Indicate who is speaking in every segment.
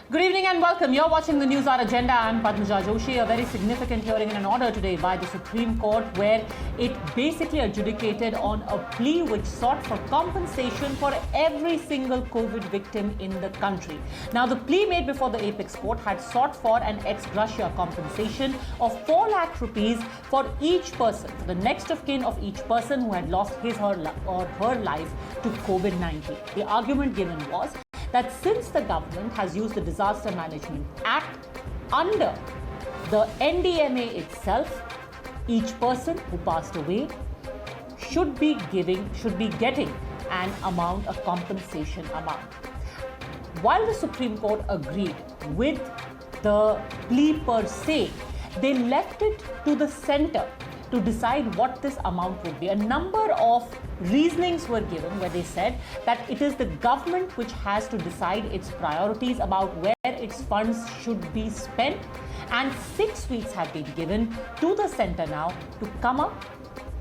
Speaker 1: Good evening and welcome. You're watching the News Hour Agenda. I'm Padmaja Joshi. A very significant hearing in an order today by the Supreme Court where it basically adjudicated on a plea which sought for compensation for every single COVID victim in the country. Now, the plea made before the Apex Court had sought for an ex gratia compensation of 4 lakh rupees for each person, for the next of kin of each person who had lost his or her life to COVID-19. The argument given was that since the government has used the Disaster Management Act under the NDMA itself, each person who passed away should be getting an amount, a compensation amount. While the Supreme Court agreed with the plea per se, they left it to the centre to decide what this amount would be. A number of reasonings were given where they said that it is the government which has to decide its priorities about where its funds should be spent, and 6 weeks have been given to the centre now to come up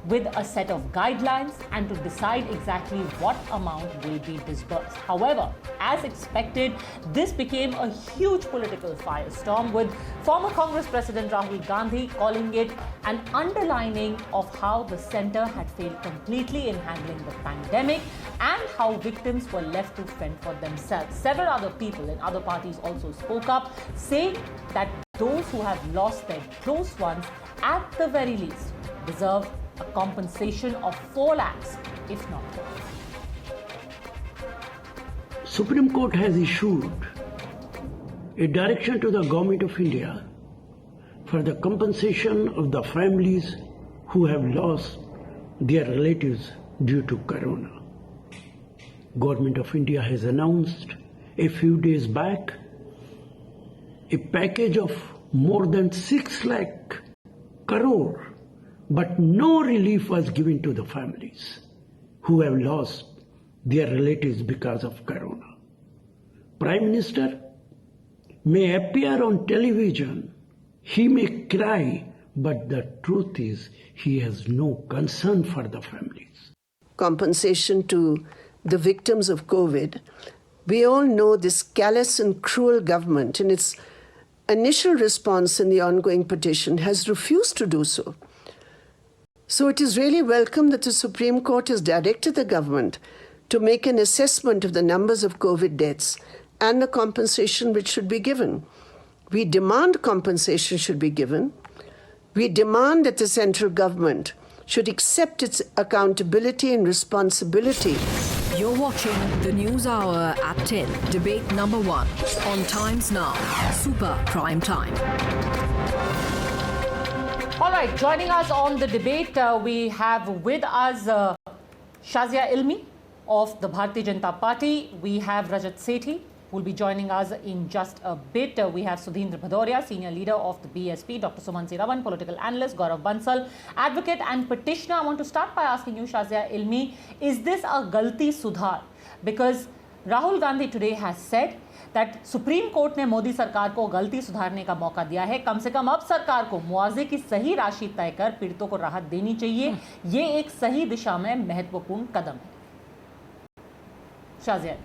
Speaker 1: with a set of guidelines and to decide exactly what amount will be disbursed. However, as expected, this became a huge political firestorm, with former Congress President Rahul Gandhi calling it an underlining of how the centre had failed completely in handling the pandemic and how victims were left to fend for themselves. Several other people in other parties also spoke up, saying that those who have lost their close ones, at the very least, deserve a compensation of 4 lakhs, if not more.
Speaker 2: Supreme Court has issued a direction to the Government of India for the compensation of the families who have lost their relatives due to Corona. Government of India has announced a few days back a package of more than 6 lakh crore, but no relief was given to the families who have lost their relatives because of Corona. Prime Minister may appear on television, he may cry, but the truth is he has no concern for the families.
Speaker 3: Compensation to the victims of COVID. We all know this callous and cruel government in its initial response in the ongoing petition has refused to do so. So it is really welcome that the Supreme Court has directed the government to make an assessment of the numbers of COVID deaths and the compensation which should be given. We demand compensation should be given. We demand that the central government should accept its accountability and responsibility.
Speaker 4: You're watching the News Hour at 10, debate number 1 on Times Now, Super Prime Time.
Speaker 1: All right, joining us on the debate, we have with us Shazia Ilmi of the Bharatiya Janata Party. We have Rajat Sethi, who will be joining us in just a bit. We have Sudhindra Bhadoria, senior leader of the BSP, Dr. Suman Siravan, political analyst, Gaurav Bansal, advocate and petitioner. I want to start by asking you, Shazia Ilmi, is this a galti sudhar? Because Rahul Gandhi today has said that supreme court ने मोदी सरकार को गलती सुधारने का मौका दिया है, कम से कम अब सरकार को मुआवजे की सही राशि तय कर पीड़ितों को राहत देनी चाहिए, ये एक सही दिशा में महत्वपूर्ण कदम है. Shazia,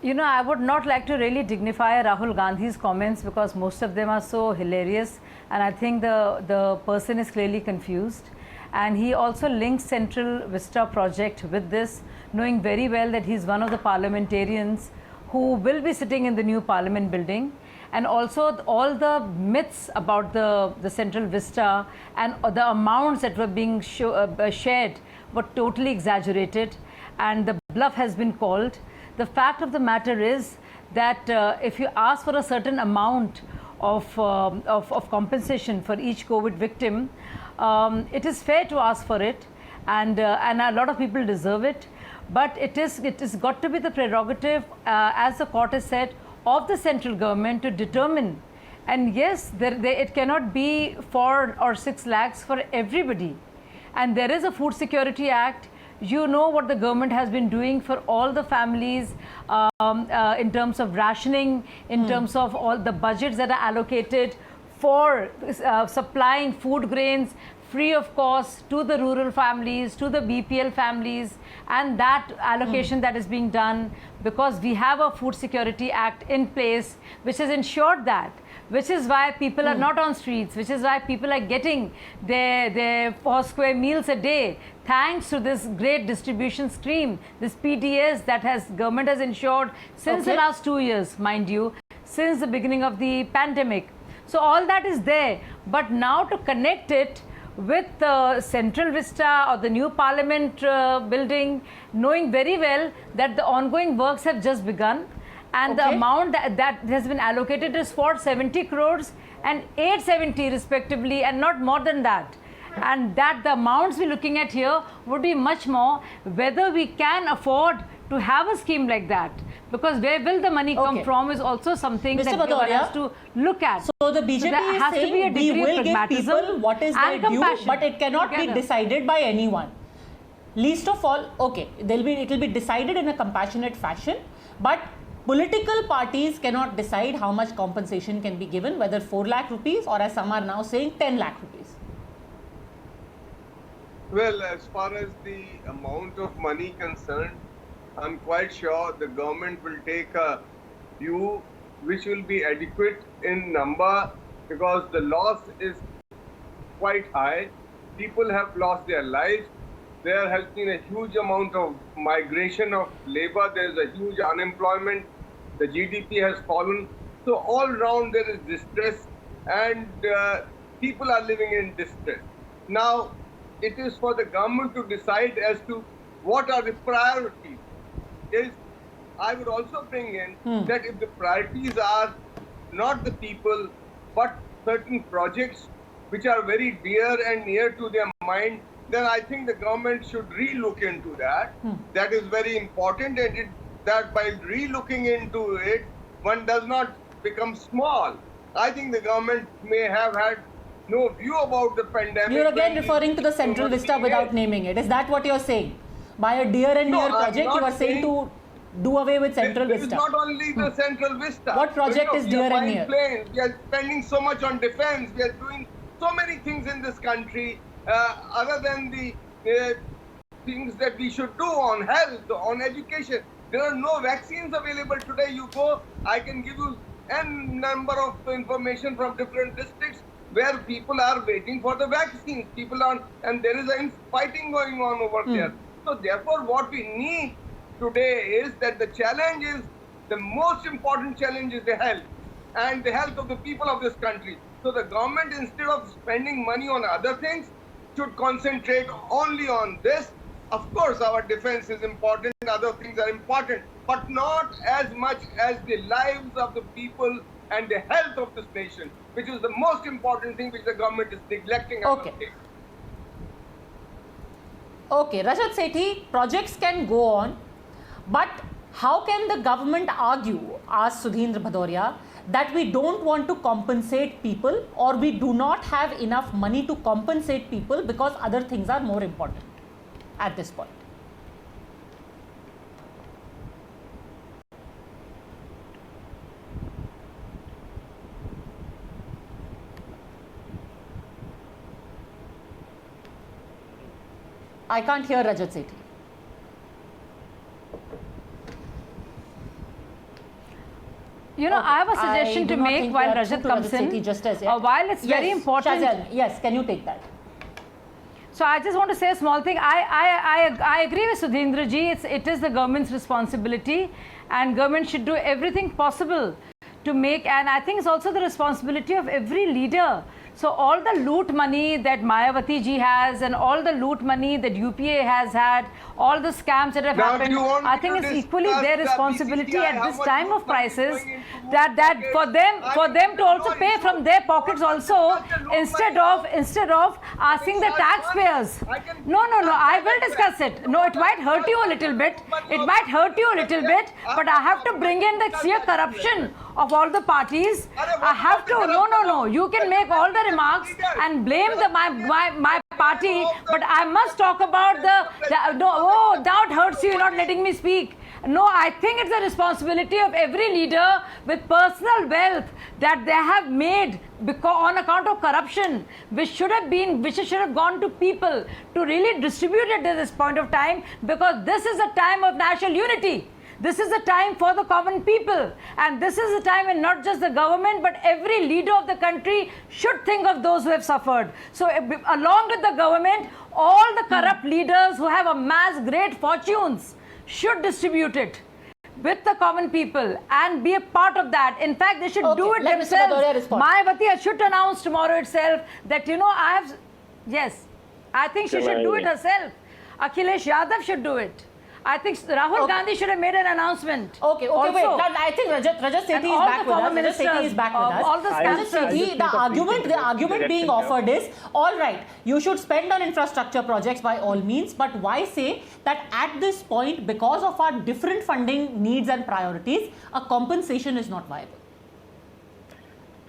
Speaker 5: You know, I would not like to really dignify Rahul Gandhi's comments because most of them are so hilarious, and I think the person is clearly confused. And he also links Central Vista project with this, knowing very well that he's one of the parliamentarians who will be sitting in the new parliament building. And also all the myths about the Central Vista and the amounts that were being shared were totally exaggerated, and the bluff has been called. The fact of the matter is that if you ask for a certain amount of compensation for each COVID victim, it is fair to ask for it, and a lot of people deserve it. But it is got to be the prerogative, as the court has said, of the central government to determine. And yes, it cannot be 4 or 6 lakhs for everybody. And there is a Food Security Act. You know what the government has been doing for all the families in terms of rationing, in terms of all the budgets that are allocated for supplying food grains, free of cost to the rural families, to the BPL families, and that allocation that is being done, because we have a Food Security Act in place which has ensured that, which is why people are not on streets, which is why people are getting their 4 square meals a day, thanks to this great distribution stream, this PDS that government has ensured since the last 2 years, mind you, since the beginning of the pandemic. So all that is there, but now to connect it with the Central Vista or the new Parliament building, knowing very well that the ongoing works have just begun, and the amount that has been allocated is 470 crores and 870 respectively, and not more than that. And that the amounts we're looking at here would be much more, whether we can afford to have a scheme like that. Because where will the money come from is also something
Speaker 1: Mr.
Speaker 5: that
Speaker 1: Bhadoria,
Speaker 5: one has to look at.
Speaker 1: So the BJP
Speaker 5: there
Speaker 1: is saying we will give people what is their due, but it cannot be decided by anyone. Least of all, okay, it will be decided in a compassionate fashion, but political parties cannot decide how much compensation can be given, whether 4 lakh rupees or, as some are now saying, 10 lakh rupees.
Speaker 6: Well, as far as the amount of money concerned, I'm quite sure the government will take a view which will be adequate in number, because the loss is quite high. People have lost their lives. There has been a huge amount of migration of labor. There is a huge unemployment. The GDP has fallen. So all round there is distress, and people are living in distress. Now, it is for the government to decide as to what are the priorities. I would also bring in that if the priorities are not the people, but certain projects which are very dear and near to their mind, then I think the government should re-look into that. That is very important, and that by re-looking into it, one does not become small. I think the government may have had no view about the pandemic.
Speaker 1: You're again referring to the Central Vista without naming it. Is that what you're saying? By a dear and near project, you are saying to do away with Central Vista.
Speaker 6: It is not only the Central Vista.
Speaker 1: What project is dear and near?
Speaker 6: Planes. We are spending so much on defense. We are doing so many things in this country, other than the things that we should do on health, on education. There are no vaccines available today. You go, I can give you n number of information from different districts where people are waiting for the vaccines. People are, and there is a fighting going on over there. So therefore, what we need today is that the challenge is, the most important challenge is the health, and the health of the people of this country. So the government, instead of spending money on other things, should concentrate only on this. Of course, our defense is important, other things are important, but not as much as the lives of the people and the health of this nation, which is the most important thing which the government is neglecting.
Speaker 1: Okay, Rajat Sethi, projects can go on, but how can the government argue, asked Sudhindra Bhadoria, that we don't want to compensate people, or we do not have enough money to compensate people because other things are more important at this point? I can't hear Rajat Sethi.
Speaker 5: You know, I have a suggestion to make while Rajat comes in.
Speaker 1: Just as yet.
Speaker 5: While it's very important.
Speaker 1: Shazal, yes, can you take that?
Speaker 5: So I just want to say a small thing. I agree with Sudhindra ji. It is the government's responsibility, and government should do everything possible to make, and I think it's also the responsibility of every leader. So all the loot money that Mayawati ji has, and all the loot money that UPA has had, all the scams that have happened, I think it's equally their responsibility at this time of crisis that for them to also pay from their pockets also, instead of asking the taxpayers. No, I will discuss it. No, it might hurt you a little bit. It might hurt you a little bit, but I have to bring in the sheer corruption of all the parties. I have to. No. You can make all the remarks and blame my party, but I must talk about now it hurts you. You're not letting me speak. No, I think it's the responsibility of every leader with personal wealth that they have made on account of corruption, which should have gone to people to really distribute it at this point of time, because this is a time of national unity. This is a time for the common people, and this is a time when not just the government but every leader of the country should think of those who have suffered. So along with the government, all the corrupt leaders who have amassed great fortunes should distribute it with the common people and be a part of that. In fact, they should do it themselves. Mayawati should announce tomorrow itself that, I think she should do it herself. Akhilesh Yadav should do it. I think Rahul Gandhi should have made an announcement.
Speaker 1: Okay,
Speaker 5: also.
Speaker 1: wait. I think Rajat Sethi is back with us. Rajat Sethi is back with us.
Speaker 5: All the
Speaker 1: Rajat Sethi, the argument being offered is, all right, you should spend on infrastructure projects by all means, but why say that at this point, because of our different funding needs and priorities, a compensation is not viable?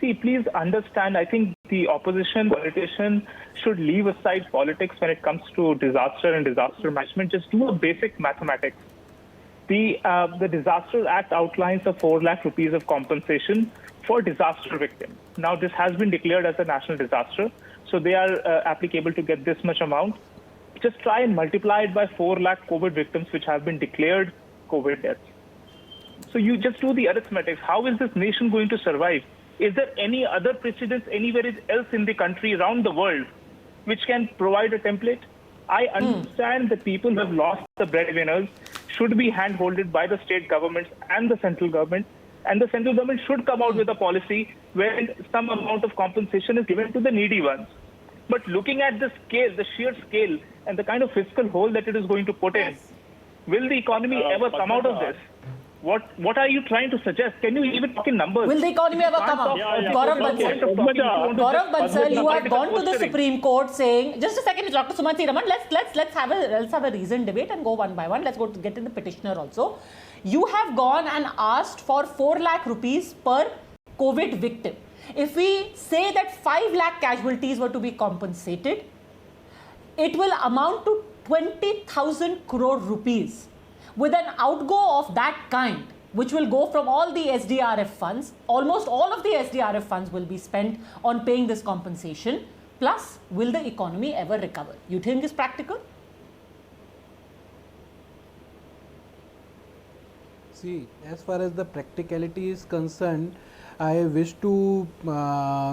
Speaker 7: See, please understand, I think the opposition politician should leave aside politics when it comes to disaster and disaster management. Just do a basic mathematics. The Disaster Act outlines a 4 lakh rupees of compensation for disaster victims. Now, this has been declared as a national disaster, so they are applicable to get this much amount. Just try and multiply it by 4 lakh COVID victims which have been declared COVID deaths. So you just do the arithmetic. How is this nation going to survive? Is there any other precedence anywhere else in the country, around the world, which can provide a template? I understand that people who have lost the breadwinners should be hand-holded by the state governments and the central government, and the central government should come out with a policy where some amount of compensation is given to the needy ones. But looking at the scale, the sheer scale, and the kind of fiscal hole that it is going to put in, will the economy ever come out of this? What are you trying to suggest? Can you even talk in numbers?
Speaker 1: Will the economy ever come out? Gaurav Bansal, you have gone to the Supreme Court saying, just a second, Dr. Sumanthi Raman, let's have a reasoned debate and go one by one. Let's go to get in the petitioner also. You have gone and asked for 4 lakh rupees per COVID victim. If we say that 5 lakh casualties were to be compensated, it will amount to 20,000 crore rupees. With an outgo of that kind, which will go from all the SDRF funds, almost all of the SDRF funds will be spent on paying this compensation. Plus, will the economy ever recover? You think is practical?
Speaker 8: See, as far as the practicality is concerned, I wish to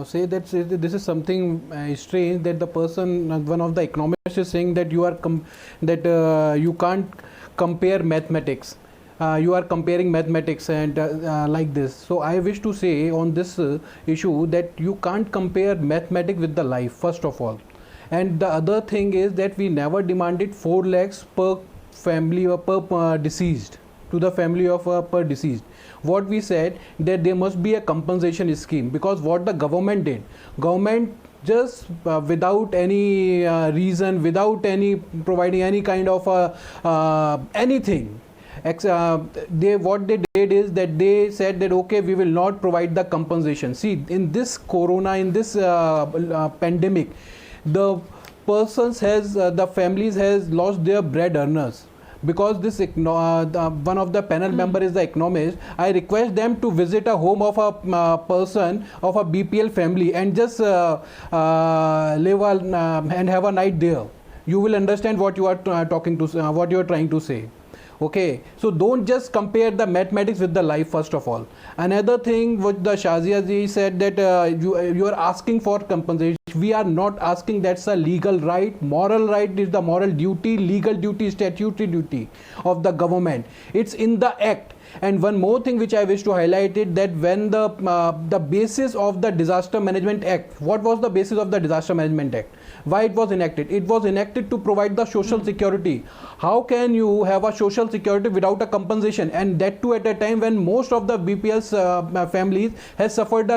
Speaker 8: say that this is something strange that the person, one of the economists, is saying that you can't compare mathematics. You are comparing mathematics and like this. So I wish to say on this issue that you can't compare mathematics with the life, first of all. And the other thing is that we never demanded 4 lakhs per family or per deceased, to the family of per deceased. What we said that there must be a compensation scheme, because what the government did, just without any reason, without any providing any kind of anything, what they did is that they said that okay, we will not provide the compensation. See, in this corona, in this pandemic, the families has lost their bread earners. Because this one of the panel member is the economist, I request them to visit a home of a person of a BPL family and just live and have a night there. You will understand what you are what you are trying to say. Okay, so don't just compare the mathematics with the life, first of all. Another thing what the Shazia ji said that you are asking for compensation. We are not asking. That's a legal right. Moral right is the moral duty, legal duty, statutory duty of the government. It's in the act. And one more thing which I wish to highlight it, that when the basis of the Disaster Management Act, what was the basis of the Disaster Management Act? Why it was enacted? It was enacted to provide the social security. How can you have a social security without a compensation? And that too at a time when most of the BPL's families has suffered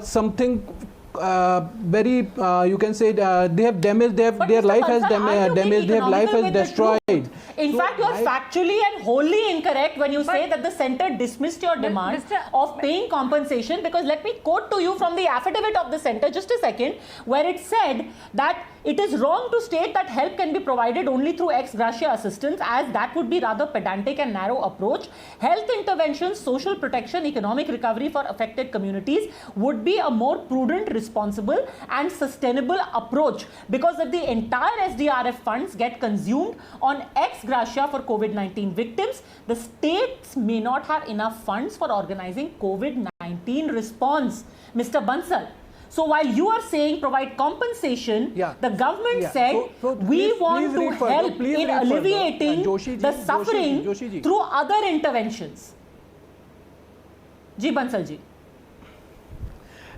Speaker 8: something very you can say they have damaged their life has damaged, their life has destroyed.
Speaker 1: In fact, you are factually and wholly incorrect when you say that the centre dismissed your demand of paying compensation, because let me quote to you from the affidavit of the centre, just a second, where it said that It is wrong to state that help can be provided only through ex gratia assistance, as that would be rather pedantic and narrow approach. Health interventions, social protection, economic recovery for affected communities would be a more prudent, responsible and sustainable approach, because if the entire SDRF funds get consumed on ex gratia for COVID-19 victims, the states may not have enough funds for organizing COVID-19 response. Mr. Bansal. So while you are saying provide compensation, the government said we want to help in alleviating the suffering through other interventions. Ji Bansal ji.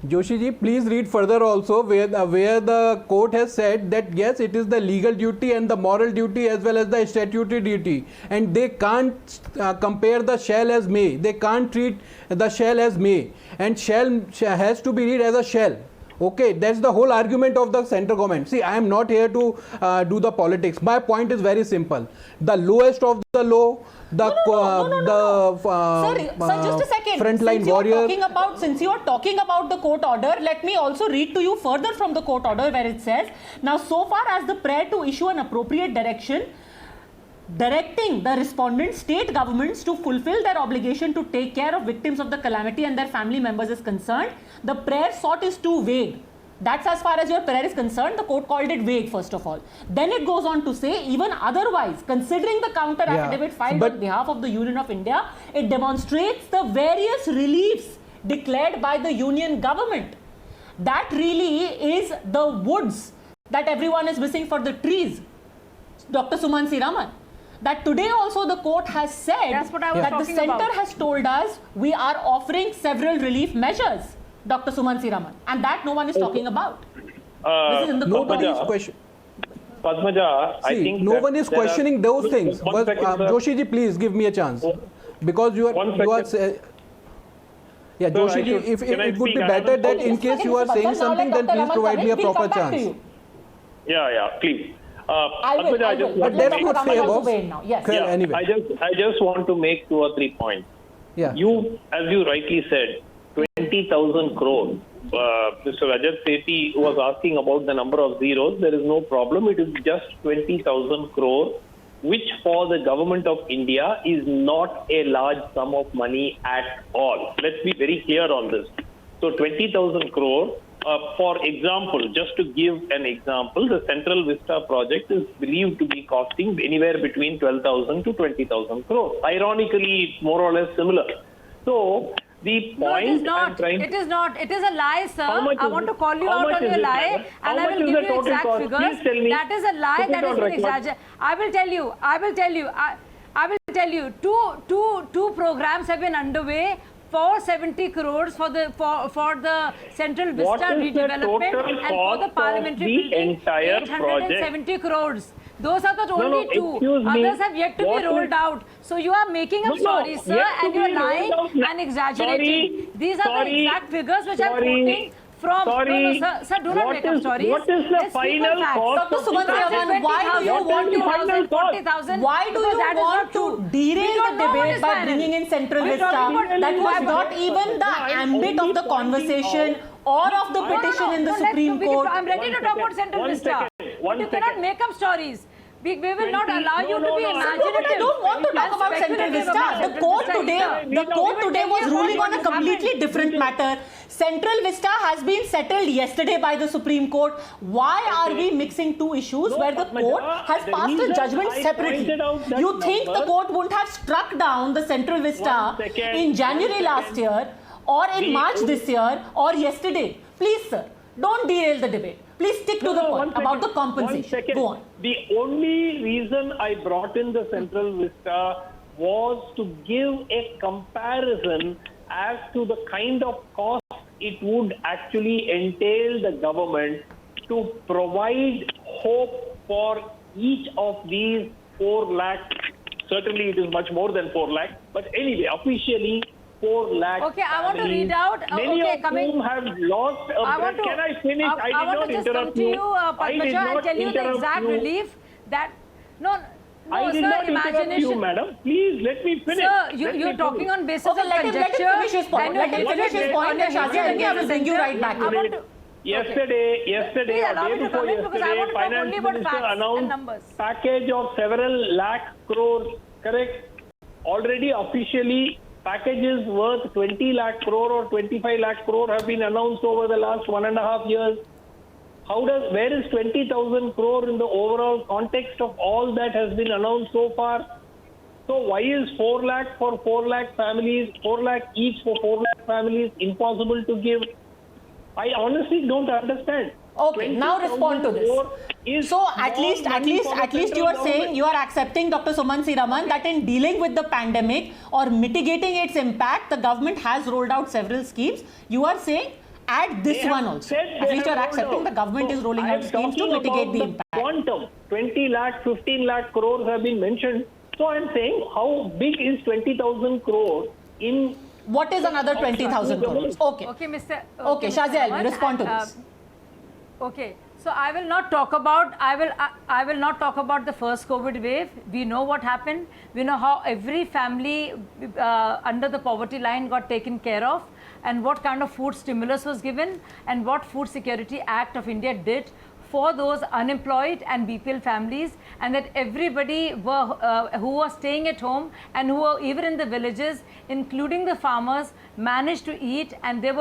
Speaker 8: Joshi ji, please read further also where the court has said that yes, it is the legal duty and the moral duty as well as the statutory duty, and they can't compare the shall as may. They can't treat the shall as may, and shall has to be read as a shall. Okay, that's the whole argument of the central government. See, I am not here to do the politics. My point is very simple. The lowest of the low,
Speaker 1: Sir, just a second.
Speaker 8: frontline warrior.
Speaker 1: Since you are talking about the court order, let me also read to you further from the court order where it says, now so far as the prayer to issue an appropriate direction directing the respondent state governments to fulfill their obligation to take care of victims of the calamity and their family members is concerned, the prayer sought is too vague. That's as far as your prayer is concerned. The court called it vague, first of all. Then it goes on to say, even otherwise, considering the counter affidavit filed on behalf of the Union of India, it demonstrates the various reliefs declared by the Union government. That really is the woods that everyone is missing for the trees. Dr. Sumansi Raman. That today also the court has said that the center has told us we are offering several relief measures. Dr. Sumansi Raman, and that no one is talking about. This is in the
Speaker 8: Nobody is questioning.
Speaker 9: Padmaja, I think
Speaker 8: no one is questioning those things. Joshi ji, please give me a chance, because you are Joshi ji, if it would be better that in case you are saying something, then please provide me a proper chance.
Speaker 9: Please.
Speaker 8: But that's not fair, boss. Anyway.
Speaker 9: I just want to make 2 or 3 points. You, as you rightly said, 20,000 crores. Mr. Rajat Sethi was asking about the number of zeros. There is no problem. It is just 20,000 crores, which for the government of India is not a large sum of money at all. Let's be very clear on this. So 20,000 crores, for example, just to give an example, the Central Vista project is believed to be costing anywhere between 12,000 to 20,000 crores. Ironically, it's more or less similar. So, the point
Speaker 5: it is not. It is not. It is a lie, sir. I want to call you out on your lie, and I will give you exact figures. That is a lie. That has been exaggerated. I will tell you. I will tell you. Two programs have been underway. 470 crores for the Central Vista redevelopment and for the parliamentary building. 870 crores. Those are the only two. Others have yet to be rolled out. So you are making up stories, sir, and you are lying and exaggerating. These are the exact figures which I am quoting from. Sir, do not make up stories.
Speaker 9: What is the final cost?
Speaker 1: Dr. Sumansi Raman, why do you want to derail the debate by bringing in Central Vista? That was not even the ambit of the conversation or of the petition in the Supreme Court.
Speaker 5: I am ready to talk about Central Vista. But you cannot make up stories. We will not allow you to be imaginative.
Speaker 1: I don't want to talk about Central Vista. The court today was ruling on a completely different matter. Central Vista has been settled yesterday by the Supreme Court. Why are we mixing two issues where the court has passed a judgment separately? You think the court wouldn't have struck down the Central Vista in January last year or in March this year or yesterday? Please, sir, don't derail the debate. Please stick to the point about the compensation. Go on.
Speaker 9: The only reason I brought in the Central Vista was to give a comparison as to the kind of cost it would actually entail the government to provide hope for each of these 4 lakh. Certainly it is much more than 4 lakh. But anyway, officially 4 lakh.
Speaker 5: Okay, I want to read out.
Speaker 9: Many of whom have lost a breath. Can I finish? I did not interrupt you.
Speaker 5: Padmaja, and tell you the exact relief that
Speaker 9: I did not interrupt you, madam. Please let me finish.
Speaker 5: Sir, you're talking on basis of conjecture.
Speaker 1: Let him finish his point. And Shazia, I will bring you right back.
Speaker 9: Yesterday,
Speaker 5: Please allow
Speaker 9: day
Speaker 5: me to
Speaker 9: before
Speaker 5: comment because I
Speaker 9: yesterday,
Speaker 5: want to talk
Speaker 9: Finance
Speaker 5: only about
Speaker 9: Minister
Speaker 5: facts and
Speaker 9: announced
Speaker 5: numbers.
Speaker 9: package of several lakh crores, correct? Already officially, packages worth 20 lakh crore or 25 lakh crore have been announced over the last 1.5 years. Where is 20,000 crore in the overall context of all that has been announced so far? So why is 4 lakh for 4 lakh families, 4 lakh each for 4 lakh families impossible to give? I honestly don't understand.
Speaker 1: Okay, now respond to this. So at least you are saying, you are accepting, Dr. Suman Siraman, that in dealing with the pandemic or mitigating its impact, the government has rolled out several schemes. You are saying add this one also. At least you are accepting the government is rolling out schemes to mitigate the impact.
Speaker 9: Quantum, 20 lakh, 15 lakh crores have been mentioned. So I am saying, how big is 20,000 crores in...
Speaker 1: What is another 20,000 crores? Okay.
Speaker 5: Okay, Mr.
Speaker 1: Okay, Shazia Alvi, respond to this.
Speaker 5: Okay, so I will not talk about the first COVID wave. We know what happened. We know how every family under the poverty line got taken care of, and what kind of food stimulus was given, and what Food Security Act of India did for those unemployed and BPL families, and that everybody who was staying at home and who were even in the villages, including the farmers, managed to eat, and there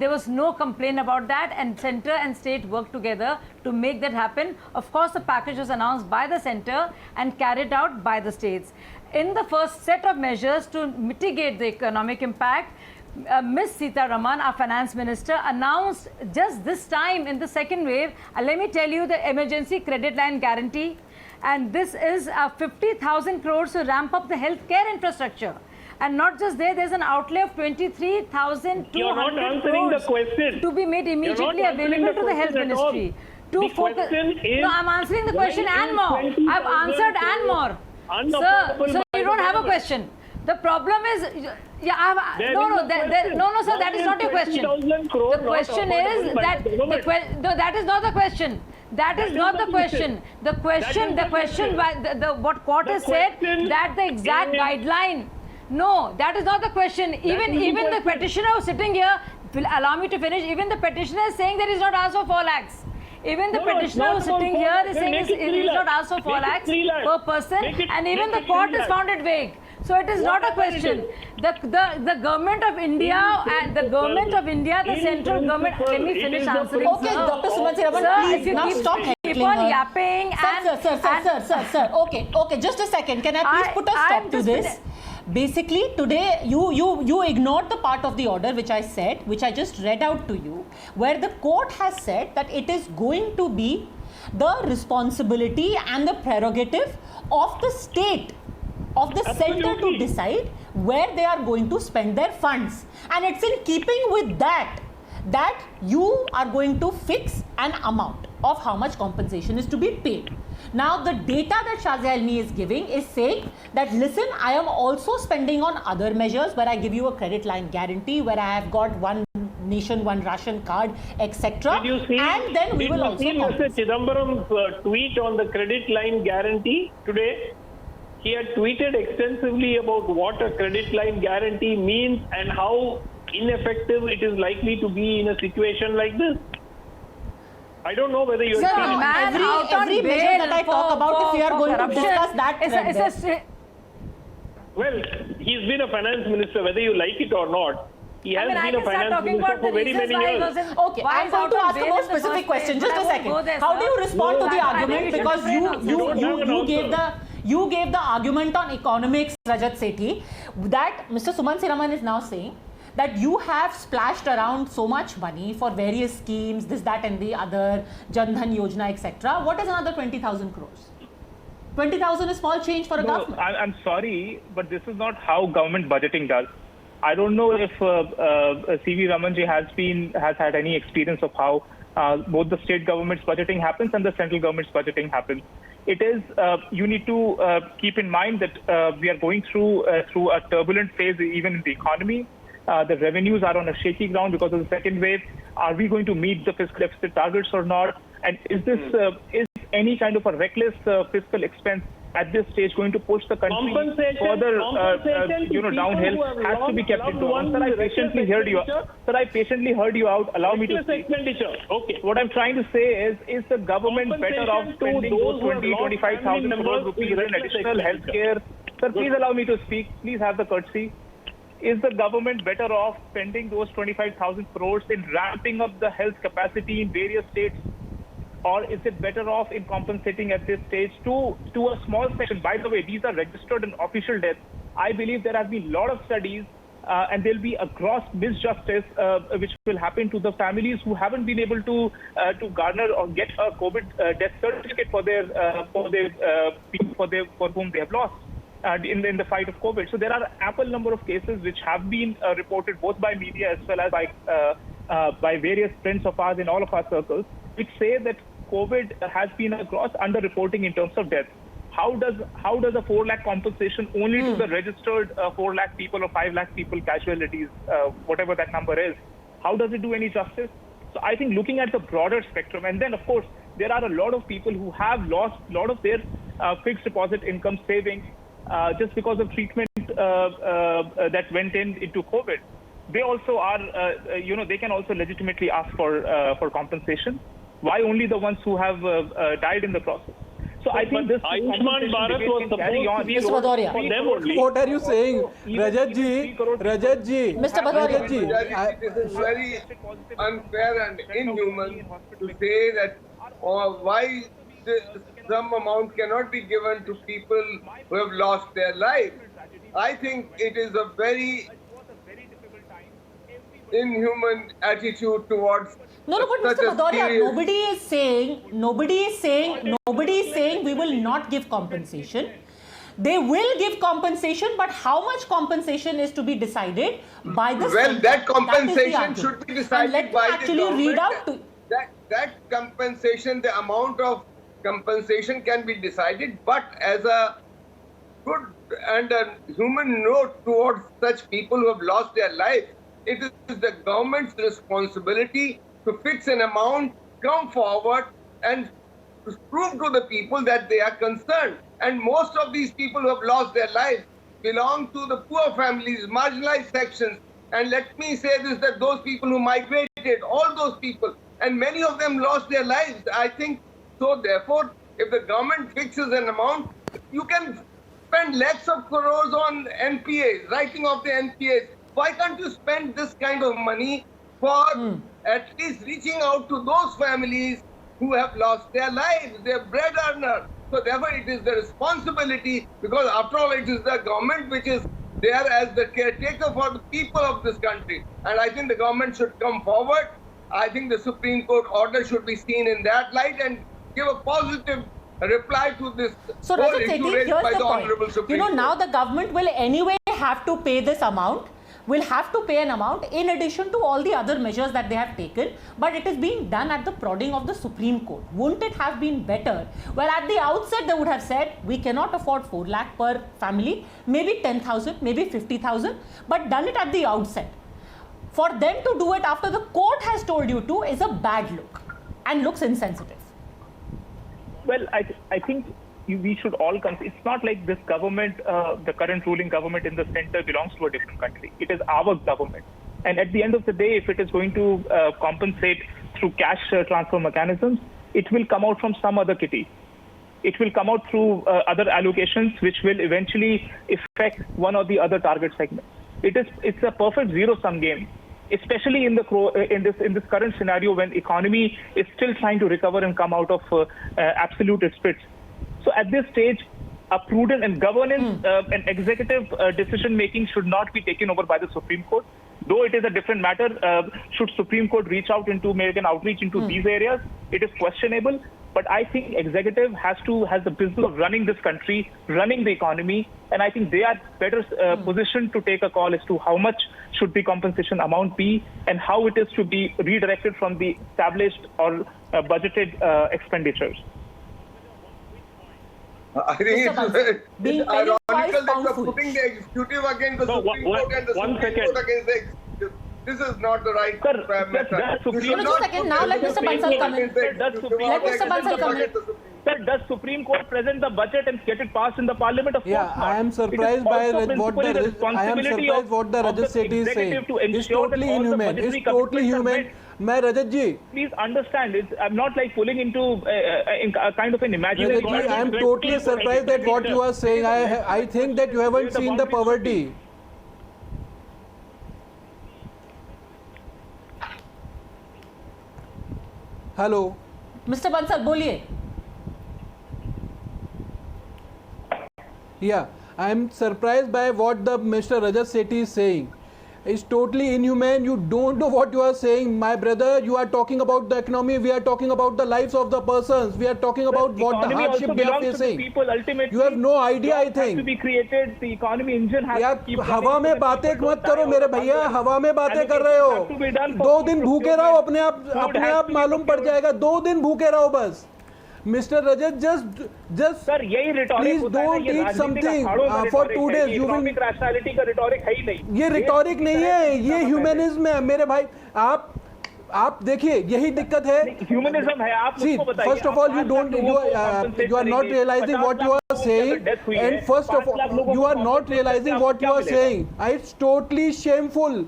Speaker 5: was no complaint about that, and center and state worked together to make that happen. Of course, the package was announced by the center and carried out by the states. In the first set of measures to mitigate the economic impact, Ms. Sitharaman, our finance minister, announced just this time in the second wave, let me tell you, the emergency credit line guarantee, and this is 50,000 crores to ramp up the healthcare infrastructure. And not just there's an outlay of 23,200 crores to be made immediately available to the health ministry. No, I'm answering the question and more. I've answered and more. Sir, you don't have a question. The problem is, sir, that is not your question. The question is that, no, that is not the question. That is not the question. The question, what court has said, that the exact guideline. No, that is not the question. Even the petitioner who's sitting here, will allow me to finish, even the petitioner is saying that he's not asked for 4 lakhs. Even the petitioner who's sitting here is saying he's not asked for 4 lakhs per person, and even the court has found it vague. So it is not a question. The government of India and the central government. Let me finish answering.
Speaker 1: Okay, Dr. Suman Siraman, please now stop
Speaker 5: keep on yapping.
Speaker 1: Sir. Okay. Just a second. Can I please put a stop to this? Basically, today you ignored the part of the order which I said, which I just read out to you, where the court has said that it is going to be the responsibility and the prerogative of the state, of the center to decide where they are going to spend their funds. And it's in keeping with that you are going to fix an amount of how much compensation is to be paid. Now, the data that Shazia Alvi is giving is saying that, listen, I am also spending on other measures where I give you a credit line guarantee, where I have got one nation, one ration card, etc.
Speaker 9: Did you see Mr. Chidambaram's tweet on the credit line guarantee today? He had tweeted extensively about what a credit line guarantee means and how ineffective it is likely to be in a situation like this. I don't know whether you
Speaker 1: have seen every measure that I talk about, if we are going to discuss that.
Speaker 9: Well, he's been a finance minister, whether you like it or not. He has been a finance minister for very many years.
Speaker 1: Okay, I'm going to ask a more specific question. Just a second. How do you respond to the argument? Because you gave the argument on economics, Rajat Sethi, that Mr. Suman Siraman is now saying that you have splashed around so much money for various schemes, this, that and the other, Jan Dhan Yojana, etc. What is another 20,000 crores? 20,000 is small change for a government.
Speaker 7: I'm sorry, but this is not how government budgeting does. I don't know if C.V. Ramanji has had any experience of how both the state government's budgeting happens and the central government's budgeting happens. It is, you need to keep in mind that we are going through a turbulent phase even in the economy. The revenues are on a shaky ground because of the second wave. Are we going to meet the fiscal deficit targets or not? And is this is any kind of a reckless fiscal expense at this stage going to push the country further downhill has to be kept into account. Sir, I patiently heard you. Sir, I patiently heard you out. Allow me to speak.
Speaker 9: Okay.
Speaker 7: What I'm trying to say is the government better off spending those 25,000 crores rupees in additional healthcare? Sir, please allow me to speak. Please have the courtesy. Is the government better off spending those 25,000 crores in ramping up the health capacity in various states? Or is it better off in compensating at this stage to a small section? By the way, these are registered and official deaths. I believe there have been a lot of studies and there'll be a gross misjustice which will happen to the families who haven't been able to garner or get a COVID death certificate for whom they have lost in the fight of COVID. So there are ample number of cases which have been reported both by media as well as by various friends of ours in all of our circles, which say that COVID has been a gross underreporting in terms of deaths. How does a 4 lakh compensation only to the registered 4 lakh people or 5 lakh people casualties, whatever that number is, how does it do any justice? So I think looking at the broader spectrum, and then of course there are a lot of people who have lost a lot of their fixed deposit income savings just because of treatment that went into COVID. They also are, they can also legitimately ask for compensation. Why only the ones who have died in the process? So I think this
Speaker 9: Ayushman Bharat was supposed to be
Speaker 1: Mr. Bhadoria.
Speaker 9: for them only.
Speaker 8: What are you saying? Rajat ji,
Speaker 1: Mr. Bhadoria.
Speaker 6: This is very unfair and inhuman to say that why some amount cannot be given to people who have lost their life. I think it is a very inhuman attitude towards
Speaker 1: No, but Mr. Bhadoria, nobody is saying we will not give compensation. They will give compensation, but how much compensation is to be decided by the state?
Speaker 6: That compensation should be decided by the government.
Speaker 1: Read out to
Speaker 6: that compensation, the amount of compensation can be decided, but as a good and a human note towards such people who have lost their life, it is the government's responsibility to fix an amount, come forward and prove to the people that they are concerned. And most of these people who have lost their lives belong to the poor families, marginalized sections. And let me say this, that those people who migrated, all those people, and many of them lost their lives. I think so. Therefore, if the government fixes an amount, you can spend lakhs of crores on NPAs, writing off the NPAs. Why can't you spend this kind of money for at least reaching out to those families who have lost their lives, their bread earner? So therefore, it is the responsibility, because after all, it is the government which is there as the caretaker for the people of this country. And I think the government should come forward. I think the Supreme Court order should be seen in that light and give a positive reply to this
Speaker 1: So
Speaker 6: whole
Speaker 1: Rajat
Speaker 6: issue
Speaker 1: Sethi,
Speaker 6: raised
Speaker 1: here's
Speaker 6: by
Speaker 1: the
Speaker 6: the Honorable
Speaker 1: point.
Speaker 6: Supreme Court.
Speaker 1: Now the government will anyway have to pay this amount, will have to pay an amount in addition to all the other measures that they have taken, but it is being done at the prodding of the Supreme Court. Wouldn't it have been better? Well, at the outset, they would have said, we cannot afford 4 lakh per family, maybe 10,000, maybe 50,000, but done it at the outset. For them to do it after the court has told you to is a bad look and looks insensitive.
Speaker 7: Well, I think we should all consider, it's not like this government, the current ruling government in the center belongs to a different country. It is our government. And at the end of the day, if it is going to compensate through cash transfer mechanisms, it will come out from some other kitty. It will come out through other allocations, which will eventually affect one or the other target segment. It's a perfect zero-sum game, especially in this current scenario when economy is still trying to recover and come out of absolute spits. So at this stage, a prudent and governance and executive decision making should not be taken over by the Supreme Court. Though it is a different matter, should Supreme Court reach out into, make an outreach into these areas? It is questionable. But I think executive has the business of running this country, running the economy, and I think they are better positioned to take a call as to how much should the compensation amount be and how it is to be redirected from the established or budgeted expenditures.
Speaker 6: I think it's ironical that you're putting the executive against the Supreme Court and the Supreme Court against the executive. This is not the right method.
Speaker 1: Now let Mr. Bansal come in. Let Mr. Bansal come in.
Speaker 7: Sir, does Supreme Court present the budget and get it passed in the Parliament? Of course not.
Speaker 8: I am surprised by what the Rajat Sethi is saying. It's totally inhumane. It's totally inhumane. Rajat ji,
Speaker 7: please understand, I'm not like pulling into a kind of an imaginary.
Speaker 8: Rajat ji, I am totally surprised at what you are saying. I think that you haven't seen the poverty. Hello.
Speaker 1: Mr. Bansal, बोलिए.
Speaker 8: Yeah, I am surprised by what the Mr. Rajat Sethi is saying. It's totally inhumane. You don't know what you are saying, my brother. You are talking about the economy. We are talking about the lives of the persons. We are talking about what the hardship they are facing.
Speaker 7: People, ultimately,
Speaker 8: you have no idea. I think.
Speaker 7: To be created, the economy engine has to keep running.
Speaker 8: हवा में बातें मत करो मेरे भैया. हवा में बातें कर रहे हो. 2 दिन भूखे रहो, अपने आप मालूम पड़ जाएगा. 2 दिन भूखे रहो बस. Mr. Rajat, just
Speaker 7: sir, यही rhetoric
Speaker 8: please don't eat something for 2 days. You will.
Speaker 7: rationality का rhetoric है ही नहीं.
Speaker 8: ये rhetoric नहीं है, ये humanism है मेरे भाई. आप देखिए यही दिक्कत है.
Speaker 7: Humanism है, आप मुझको बताइए.
Speaker 8: First of all, you are not realizing what you are saying, and first of all, you are not realizing what you are saying. It's totally shameful.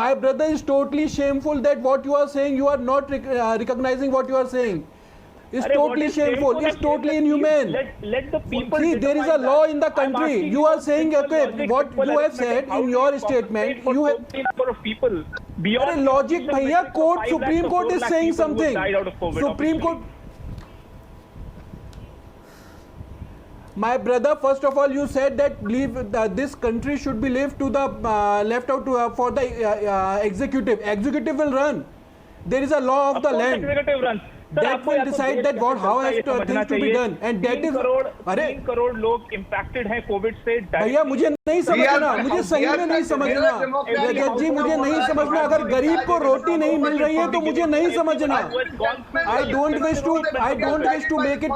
Speaker 8: My brother is totally shameful that what you are saying, you are not recognizing what you are saying. It's totally shameful. It's totally inhumane.
Speaker 7: Let the people.
Speaker 8: See, there is a law in the country. You are saying, okay, what you have said in your statement. You have
Speaker 7: number of people beyond
Speaker 8: logic, bhaiya. Court, Supreme Court is saying something. Supreme Court. My brother, first of all, you said that this country should be left out for the executive. Executive will run. There is a law of the land.
Speaker 7: Executive runs.
Speaker 8: That will decide that how things to be done, and that is.
Speaker 7: 3 crore लोग impacted हैं Covid से.
Speaker 8: भैया मुझे नहीं समझना, मुझे सही में नहीं समझना. रजत जी मुझे नहीं समझना. अगर गरीब को रोटी नहीं मिल रही है तो मुझे नहीं समझना. I don't wish to make it.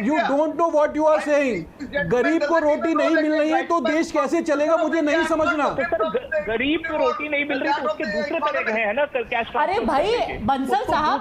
Speaker 8: You don't know what you are saying. गरीब को रोटी नहीं मिल रही है तो देश कैसे चलेगा मुझे नहीं समझना.
Speaker 7: गरीब को रोटी नहीं मिल रही तो उसके दूसरे तरीके हैं ना कैश.
Speaker 1: अरे भाई बंसल साहब,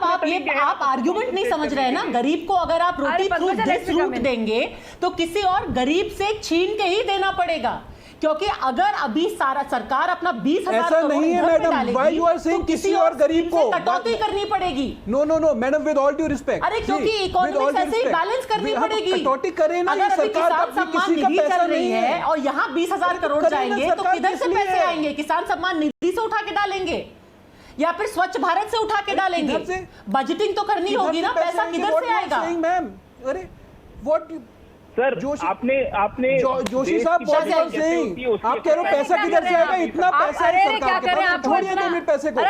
Speaker 1: आप आर्गुमेंट नहीं समझ रहे हैं ना. गरीब को अगर आप रोटी थ्रू दिस रूट देंगे तो किसी और गरीब से छीन के ही देना पड़ेगा, क्योंकि अगर अभी सारा सरकार अपना 20,000
Speaker 8: ऐसा नहीं है madam. Why you are saying किसी और गरीब को
Speaker 1: कटौती करनी पड़ेगी?
Speaker 8: No madam, with all due respect.
Speaker 1: अरे क्योंकि इकोनॉमी ऐसे ही बैलेंस करनी पड़ेगी.
Speaker 8: कटौती करें ना.
Speaker 1: अगर
Speaker 8: सरकार का किसी का पैसा नहीं है
Speaker 1: और यहाँ 20,000 करोड़ जाएंगे तो किधर से पैसे आएंगे? किसान सम्मान निधि से उठा के डालेंगे या फिर स्वच्छ भारत से उठा के डालेंगे? बजटिंग तो करनी होगी ना. पैसा किधर से आएगा?
Speaker 8: मैम अरे व्हाट
Speaker 7: सर, आपने
Speaker 8: जोशी साहब आप कह रहे हो पैसा किधर से आएगा? इतना पैसा है सरकार के पास. छोड़िए 2 मिनट पैसे को.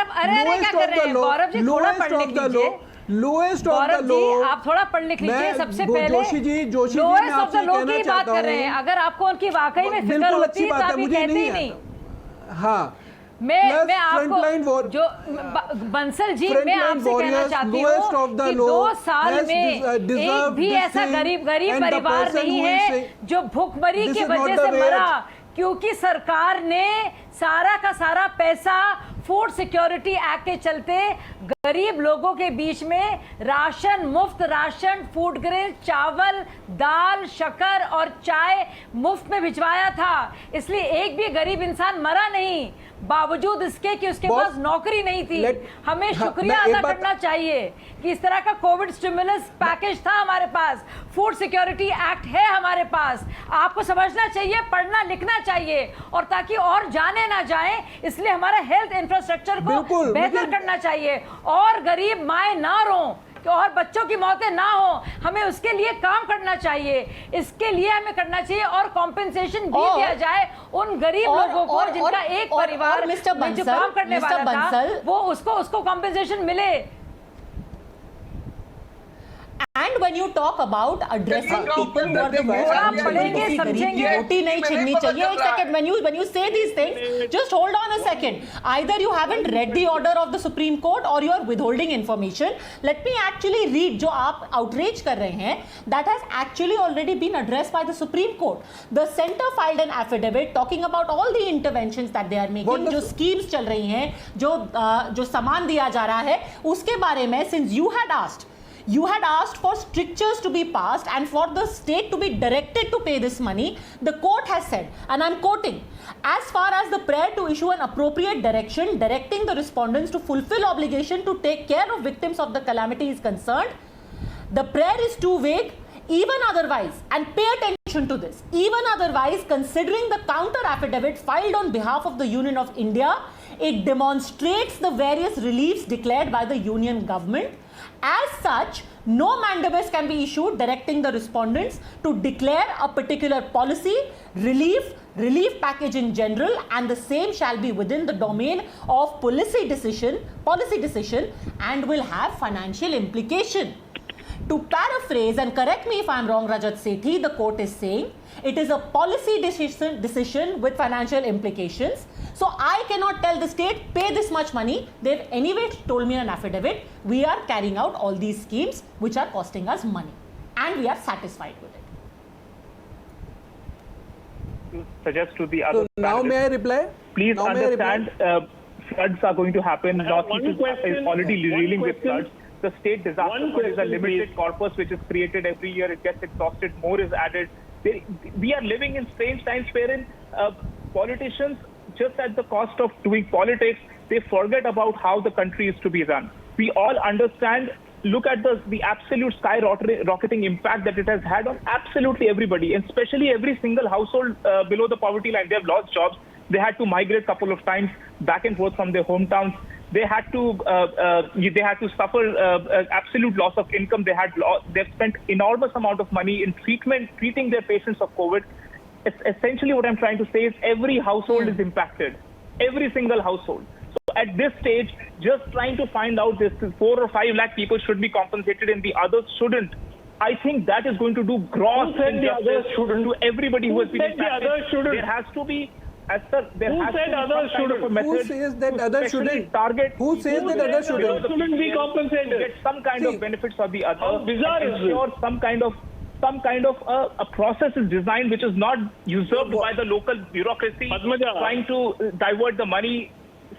Speaker 8: Lowest of the low.
Speaker 5: आप थोड़ा पढ़ लिख लीजिए सबसे पहले.
Speaker 8: Joshi ji
Speaker 5: lowest of the low की बात कर रहे हैं. अगर आपको उनकी वाकई में फिक्र होती है तो आप ये कहते ही नहीं.
Speaker 8: हाँ,
Speaker 5: मैं आपको जो बंसल जी, मैं आपसे कहना चाहती हूँ कि 2 साल में एक भी ऐसा गरीब परिवार नहीं है जो भूखमरी की वजह से मरा, क्योंकि सरकार ने सारा का सारा पैसा फूड सिक्योरिटी एक्ट के चलते गरीब लोगों के बीच में राशन, मुफ्त राशन, फूड ग्रेन, चावल, दाल, शक्कर और चाय मुफ्त में भिजवाया था. इसलिए एक भी गरीब इंसान मरा नहीं, बावजूद इसके कि उसके पास नौकरी नहीं थी. हमें शुक्रिया अदा करना चाहिए कि इस तरह का कोविड स्टिमुलस पैकेज था हमारे पास, फूड सिक्योरिटी एक्ट है हमारे पास. आपको समझना चाहिए, पढ़ना लिखना चाहिए, और ताकि और जाने ना जाए इसलिए हमारा हेल्थ इंफ्रास्ट्रक्चर को बेहतर करना चाहिए, और गरीब माए ना रों और बच्चों की मौतें ना हो. हमें उसके लिए काम करना चाहिए, इसके लिए हमें करना चाहिए, और कॉम्पेंसेशन भी दिया जाए उन गरीब लोगों को जिनका एक परिवार में जो काम करने वाला था वो उसको कॉम्पेंसेशन मिले.
Speaker 1: And when you talk about addressing people who are the most roti nahi chhinni chahiye. Ek second, when you say these things, just hold on a second. Either you haven't read the order of the Supreme Court or you are withholding information. Let me actually read जो आप outrage कर रहे हैं. That has actually already been addressed by the Supreme Court. The center filed an affidavit talking about all the interventions that they are making. जो schemes चल रही हैं, जो सामान दिया जा रहा है, उसके बारे में since you had asked. You had asked for strictures to be passed and for the state to be directed to pay this money. The court has said, and I'm quoting, as far as the prayer to issue an appropriate direction directing the respondents to fulfill obligation to take care of victims of the calamity is concerned, the prayer is too vague. Even otherwise, and pay attention to this, even otherwise, considering the counter affidavit filed on behalf of the Union of India, it demonstrates the various reliefs declared by the Union government. As such, no mandamus can be issued directing the respondents to declare a particular policy, relief package in general, and the same shall be within the domain of policy decision, and will have financial implication. To paraphrase and correct me if I am wrong, Rajat Sethi, the court is saying it is a policy decision with financial implications. So I cannot tell the state, pay this much money. They've anyway told me in an affidavit, we are carrying out all these schemes which are costing us money, and we are satisfied with it.
Speaker 7: To suggest to the other.
Speaker 8: So now may I reply?
Speaker 7: Please
Speaker 8: now
Speaker 7: understand, floods are going to happen. Northeast is already dealing with floods. The state disaster fund is a limited corpus which is created every year. It gets exhausted. More is added. We are living in strange times wherein politicians, just at the cost of doing politics, they forget about how the country is to be run. We all understand. Look at the absolute skyrocketing impact that it has had on absolutely everybody, and especially every single household below the poverty line. They have lost jobs. They had to migrate a couple of times back and forth from their hometowns. They had to suffer absolute loss of income. They've spent enormous amount of money in treating their patients of COVID. It's essentially what I'm trying to say is every household is impacted, every single household. So at this stage, just trying to find out this 4 or 5 lakh people should be compensated and the others shouldn't. I think that is going to do gross injustice to everybody who has been impacted. There has to be. Who said others shouldn't?
Speaker 8: Who says that others shouldn't? Who says that others shouldn't
Speaker 7: be compensated? Get some kind of benefits for the other. How bizarre is it? Some kind of a process is designed which is not usurped by the local bureaucracy trying to divert the money.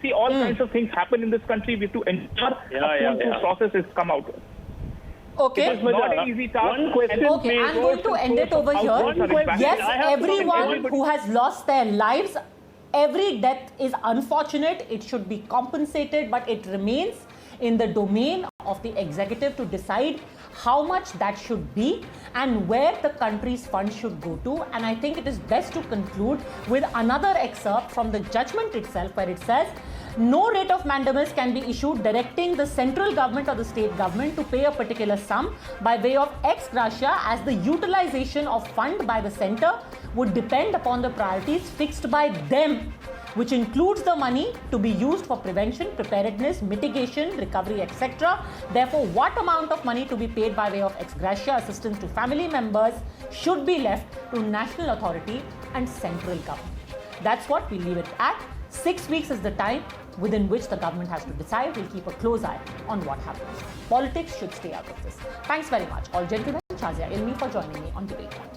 Speaker 7: See, all kinds of things happen in this country. We have to ensure a full process is come out.
Speaker 1: Okay.
Speaker 7: It is not an easy task.
Speaker 1: Okay, I'm going to end it over here. Yes, everyone who has lost their lives, every death is unfortunate. It should be compensated, but it remains in the domain of the executive to decide how much that should be and where the country's funds should go to. And I think it is best to conclude with another excerpt from the judgment itself, where it says, no writ of mandamus can be issued directing the central government or the state government to pay a particular sum by way of ex gratia, as the utilization of fund by the centre would depend upon the priorities fixed by them, which includes the money to be used for prevention, preparedness, mitigation, recovery, etc. Therefore, what amount of money to be paid by way of ex gratia assistance to family members should be left to national authority and central government. That's what we leave it at. 6 weeks is the time within which the government has to decide. We'll keep a close eye on what happens. Politics should stay out of this. Thanks very much, all gentlemen. Shazia Ilmi for joining me on Debate Point.